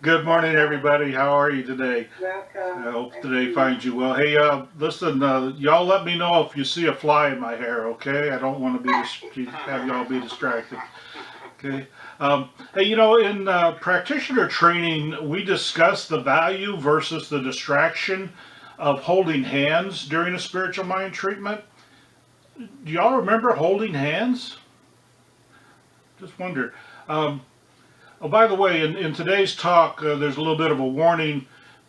Good morning, everybody. How are you today? I Welcome. hope Thank today you. finds you well. Hey, listen, y'all let me know if you see a fly in my hair, okay? I don't want to have y'all be distracted, okay? Hey, in practitioner training, we discuss the value versus the distraction of holding hands during a spiritual mind treatment. Do y'all remember holding hands? Just wonder. Um, Oh, by the way, in today's talk, there's a little bit of a warning.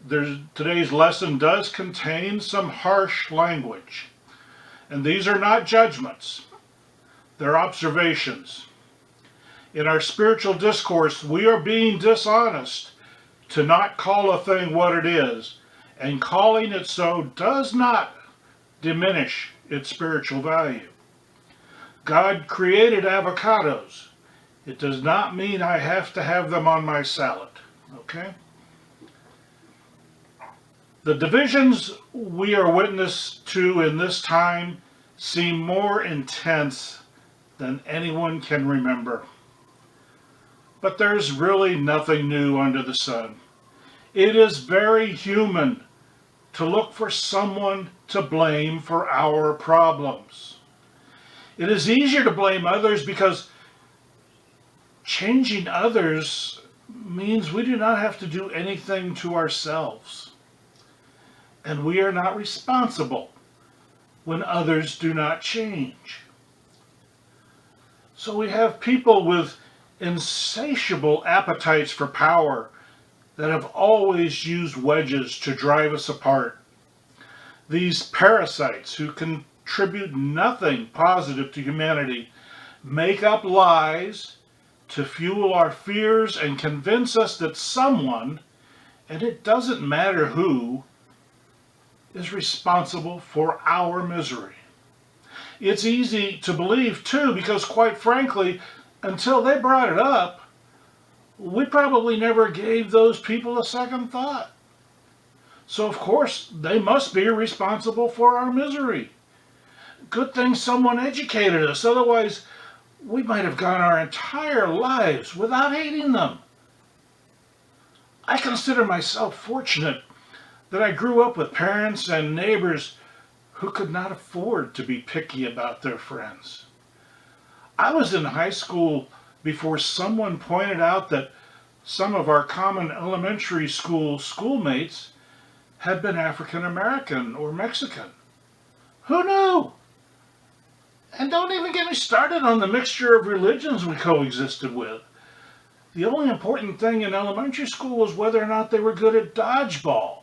Today's lesson does contain some harsh language, and these are not judgments; they're observations. In our spiritual discourse, we are being dishonest to not call a thing what it is, and calling it so does not diminish its spiritual value. God created avocados. It does not mean I have to have them on my salad. Okay? The divisions we are witness to in this time seem more intense than anyone can remember. But there's really nothing new under the sun. It is very human to look for someone to blame for our problems. It is easier to blame others because changing others means we do not have to do anything to ourselves. And we are not responsible when others do not change. So we have people with insatiable appetites for power that have always used wedges to drive us apart. These parasites who contribute nothing positive to humanity make up lies to fuel our fears and convince us that someone, and it doesn't matter who, is responsible for our misery. It's easy to believe, too, because quite frankly, until they brought it up, we probably never gave those people a second thought. So, of course, they must be responsible for our misery. Good thing someone educated us, otherwise, we might have gone our entire lives without hating them. I consider myself fortunate that I grew up with parents and neighbors who could not afford to be picky about their friends. I was in high school before someone pointed out that some of our common elementary school schoolmates had been African American or Mexican. Who knew? And don't even get me started on the mixture of religions we coexisted with. The only important thing in elementary school was whether or not they were good at dodgeball.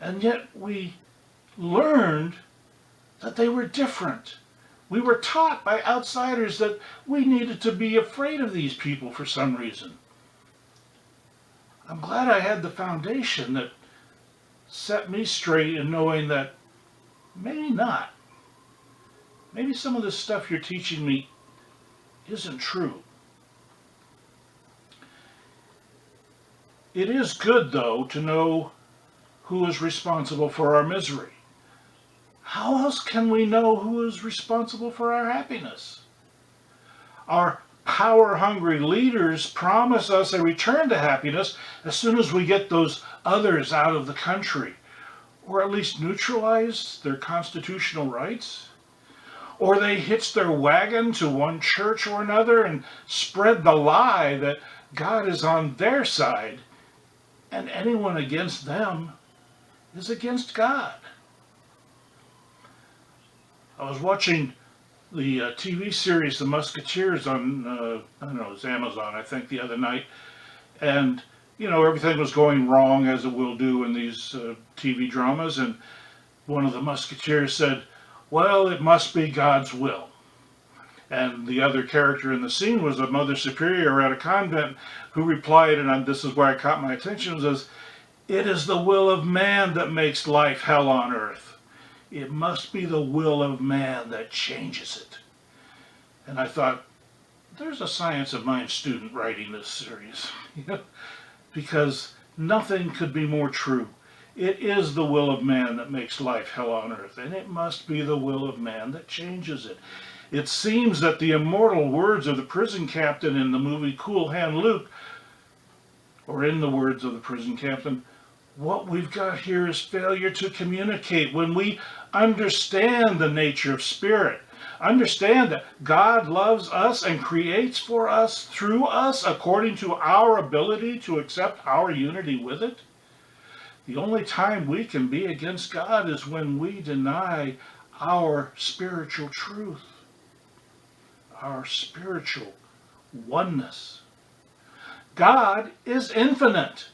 And yet we learned that they were different. We were taught by outsiders that we needed to be afraid of these people for some reason. I'm glad I had the foundation that set me straight in knowing that maybe not. Maybe some of this stuff you're teaching me isn't true. It is good, though, to know who is responsible for our misery. How else can we know who is responsible for our happiness? Our power hungry leaders promise us a return to happiness as soon as we get those others out of the country, or at least neutralize their constitutional rights. Or they hitch their wagon to one church or another and spread the lie that God is on their side and anyone against them is against God. I was watching the TV series The Musketeers on, I don't know, it was Amazon, I think, the other night. And, everything was going wrong, as it will do in these TV dramas. And one of the Musketeers said, well, it must be God's will. And the other character in the scene was a mother superior at a convent who replied, and this is where I caught my attention, says, it is the will of man that makes life hell on earth. It must be the will of man that changes it. And I thought, there's a Science of Mind student writing this series, because nothing could be more true. It is the will of man that makes life hell on earth, and it must be the will of man that changes it. It seems that the immortal words of the prison captain in the movie Cool Hand Luke, or in the words of the prison captain, what we've got here is failure to communicate. When we understand the nature of spirit, understand that God loves us and creates for us through us according to our ability to accept our unity with it, the only time we can be against God is when we deny our spiritual truth, our spiritual oneness. God is infinite.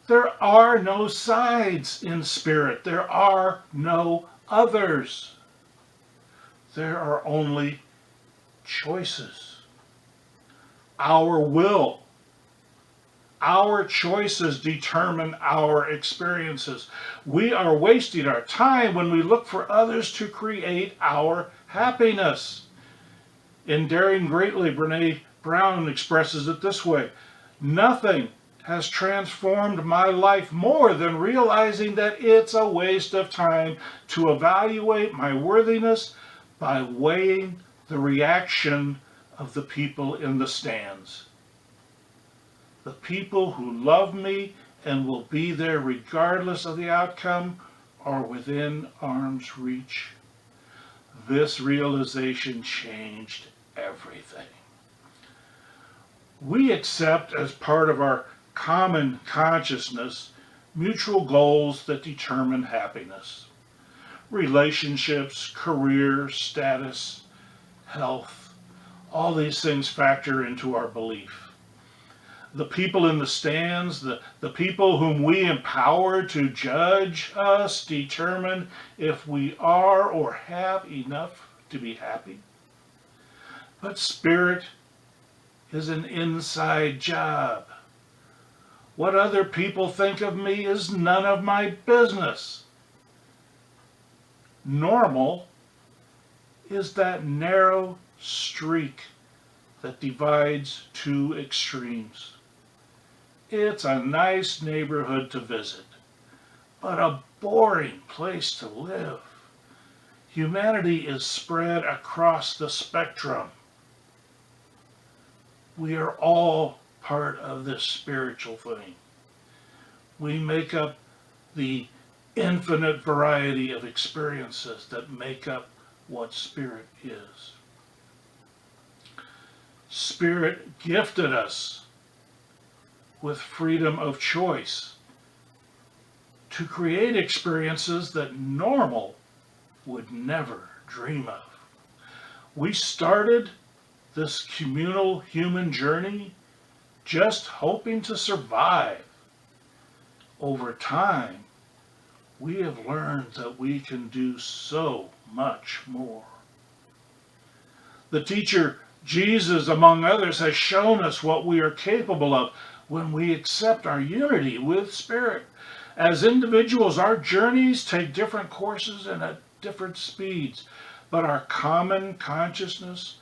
There are no sides in spirit. There are no others. There are only choices. Our will. Our choices determine our experiences. We are wasting our time when we look for others to create our happiness. In Daring Greatly, Brene Brown expresses it this way: nothing has transformed my life more than realizing that it's a waste of time to evaluate my worthiness by weighing the reaction of the people in the stands. The people who love me and will be there regardless of the outcome are within arm's reach. This realization changed everything. We accept as part of our common consciousness mutual goals that determine happiness. Relationships, career, status, health, all these things factor into our belief. The people in the stands, the people whom we empower to judge us, determine if we are or have enough to be happy. But spirit is an inside job. What other people think of me is none of my business. Normal is that narrow streak that divides two extremes. It's a nice neighborhood to visit, but a boring place to live. Humanity is spread across the spectrum. We are all part of this spiritual thing. We make up the infinite variety of experiences that make up what spirit is. Spirit gifted us with freedom of choice to create experiences that normal would never dream of. We started this communal human journey just hoping to survive. Over time, we have learned that we can do so much more. The teacher Jesus, among others, has shown us what we are capable of when we accept our unity with Spirit. As individuals, our journeys take different courses and at different speeds, but our common consciousness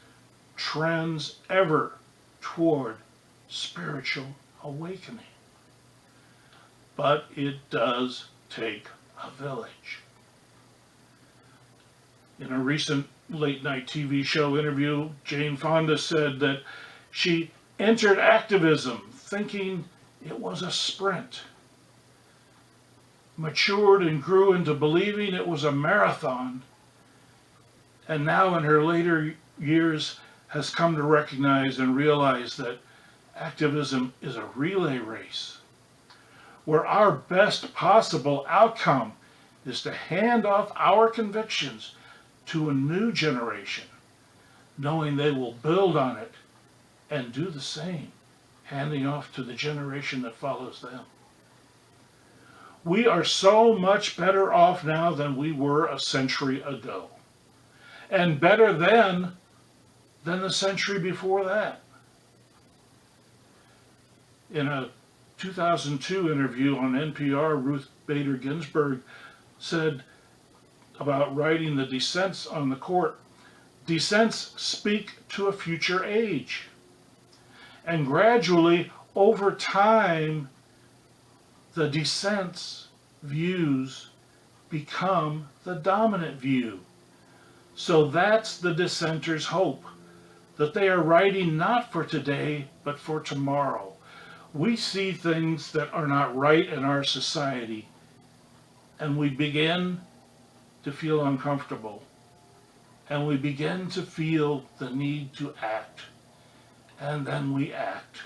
trends ever toward spiritual awakening. But it does take a village. In a recent late-night TV show interview, Jane Fonda said that she entered activism thinking it was a sprint, matured and grew into believing it was a marathon, and now in her later years has come to recognize and realize that activism is a relay race, where our best possible outcome is to hand off our convictions to a new generation, knowing they will build on it and do the same, handing off to the generation that follows them. We are so much better off now than we were a century ago, and better then than the century before that. In a 2002 interview on NPR, Ruth Bader Ginsburg said about writing the dissents on the court, dissents speak to a future age. And gradually, over time, the dissents' views become the dominant view. So that's the dissenters' hope, that they are writing not for today, but for tomorrow. We see things that are not right in our society, and we begin to feel uncomfortable, and we begin to feel the need to act, and then we act.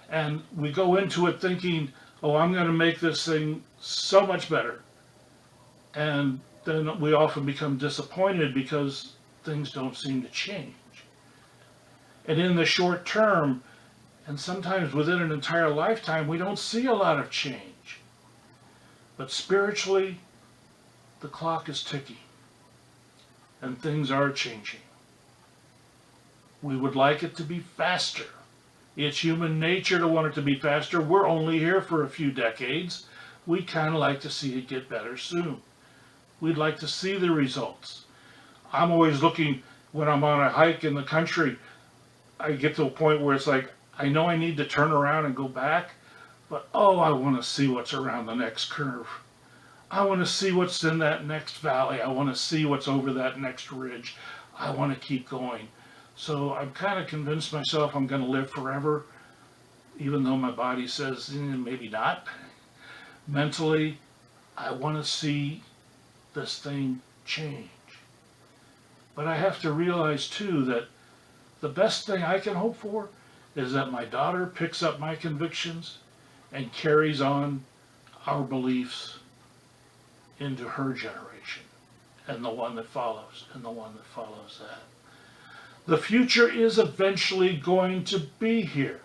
And we go into it thinking, oh, I'm going to make this thing so much better. And then we often become disappointed because things don't seem to change. And in the short term, and sometimes within an entire lifetime, we don't see a lot of change. But spiritually, the clock is ticking, and things are changing. We would like it to be faster. It's human nature to want it to be faster. We're only here for a few decades. We kind of like to see it get better soon. We'd like to see the results. I'm always looking, when I'm on a hike in the country, I get to a point where it's like, I know I need to turn around and go back, but oh, I want to see what's around the next curve. I want to see what's in that next valley. I want to see what's over that next ridge. I want to keep going. So I've kind of convinced myself I'm going to live forever, even though my body says maybe not. Mentally, I want to see this thing change. But I have to realize too that the best thing I can hope for is that my daughter picks up my convictions and carries on our beliefs into her generation and the one that follows and the one that follows that. The future is eventually going to be here.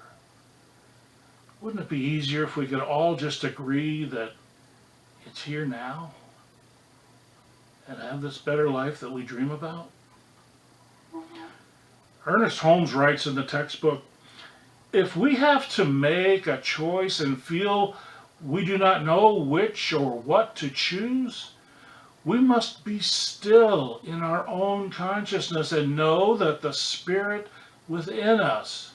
Wouldn't it be easier if we could all just agree that it's here now and have this better life that we dream about? Ernest Holmes writes in the textbook, if we have to make a choice and feel we do not know which or what to choose, we must be still in our own consciousness and know that the Spirit within us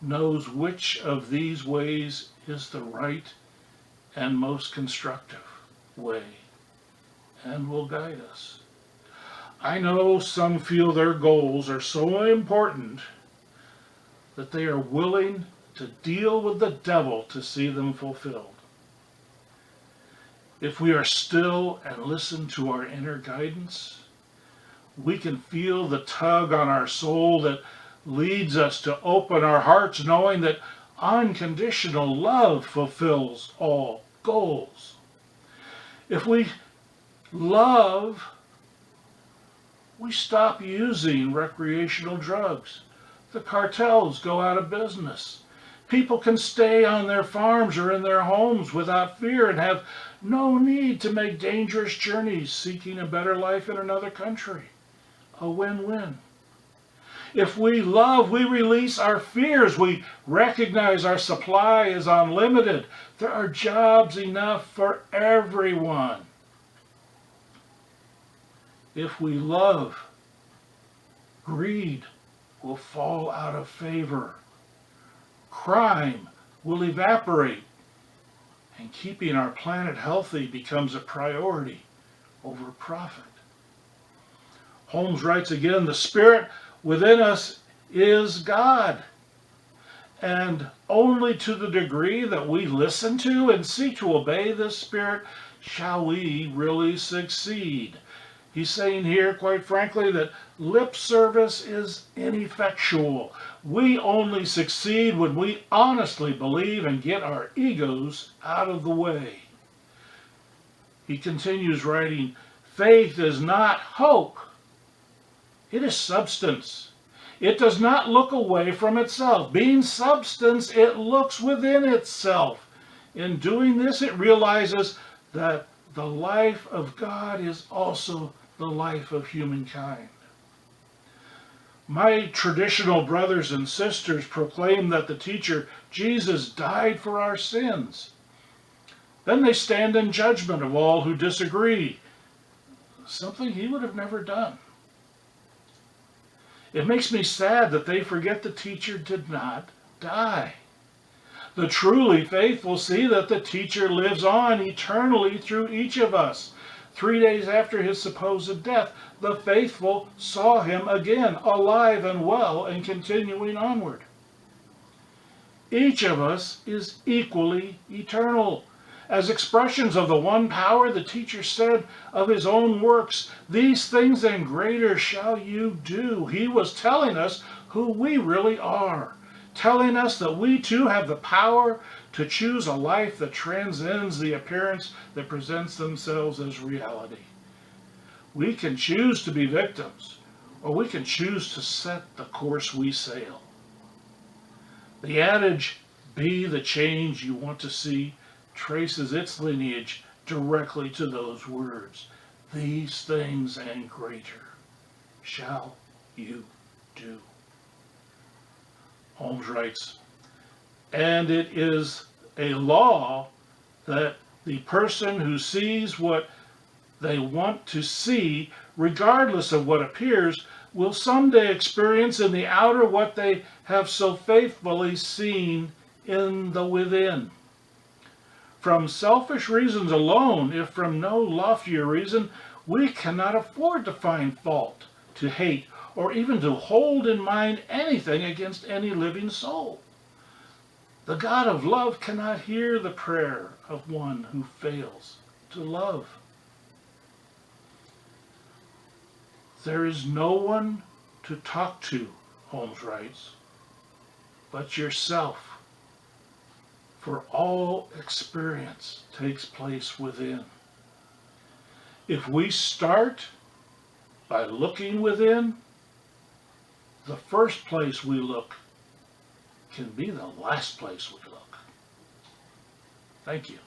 knows which of these ways is the right and most constructive way and will guide us. I know some feel their goals are so important that they are willing to deal with the devil to see them fulfilled. If we are still and listen to our inner guidance, we can feel the tug on our soul that leads us to open our hearts, knowing that unconditional love fulfills all goals. If we love, we stop using recreational drugs. The cartels go out of business. People can stay on their farms or in their homes without fear and have no need to make dangerous journeys seeking a better life in another country. A win-win. If we love, we release our fears. We recognize our supply is unlimited. There are jobs enough for everyone. If we love, greed will fall out of favor. Crime will evaporate, and keeping our planet healthy becomes a priority over profit. Holmes writes again, the Spirit within us is God, and only to the degree that we listen to and seek to obey this Spirit shall we really succeed. He's saying here, quite frankly, that lip service is ineffectual. We only succeed when we honestly believe and get our egos out of the way. He continues writing, faith is not hope. It is substance. It does not look away from itself. Being substance, it looks within itself. In doing this, it realizes that the life of God is also the life of humankind. My traditional brothers and sisters proclaim that the teacher, Jesus, died for our sins. Then they stand in judgment of all who disagree, something he would have never done. It makes me sad that they forget the teacher did not die. The truly faithful see that the teacher lives on eternally through each of us. 3 days after his supposed death, the faithful saw him again, alive and well and continuing onward. Each of us is equally eternal. As expressions of the one power, the teacher said of his own works, "These things and greater shall you do." He was telling us who we really are, telling us that we too have the power to choose a life that transcends the appearance that presents themselves as reality. We can choose to be victims, or we can choose to set the course we sail. The adage, "Be the change you want to see," traces its lineage directly to those words. These things and greater shall you do. Holmes writes, and it is a law that the person who sees what they want to see, regardless of what appears, will someday experience in the outer what they have so faithfully seen in the within. From selfish reasons alone, if from no loftier reason, we cannot afford to find fault, to hate, or even to hold in mind anything against any living soul. The God of love cannot hear the prayer of one who fails to love. There is no one to talk to, Holmes writes, but yourself. For all experience takes place within. If we start by looking within, the first place we look can be the last place we look. Thank you.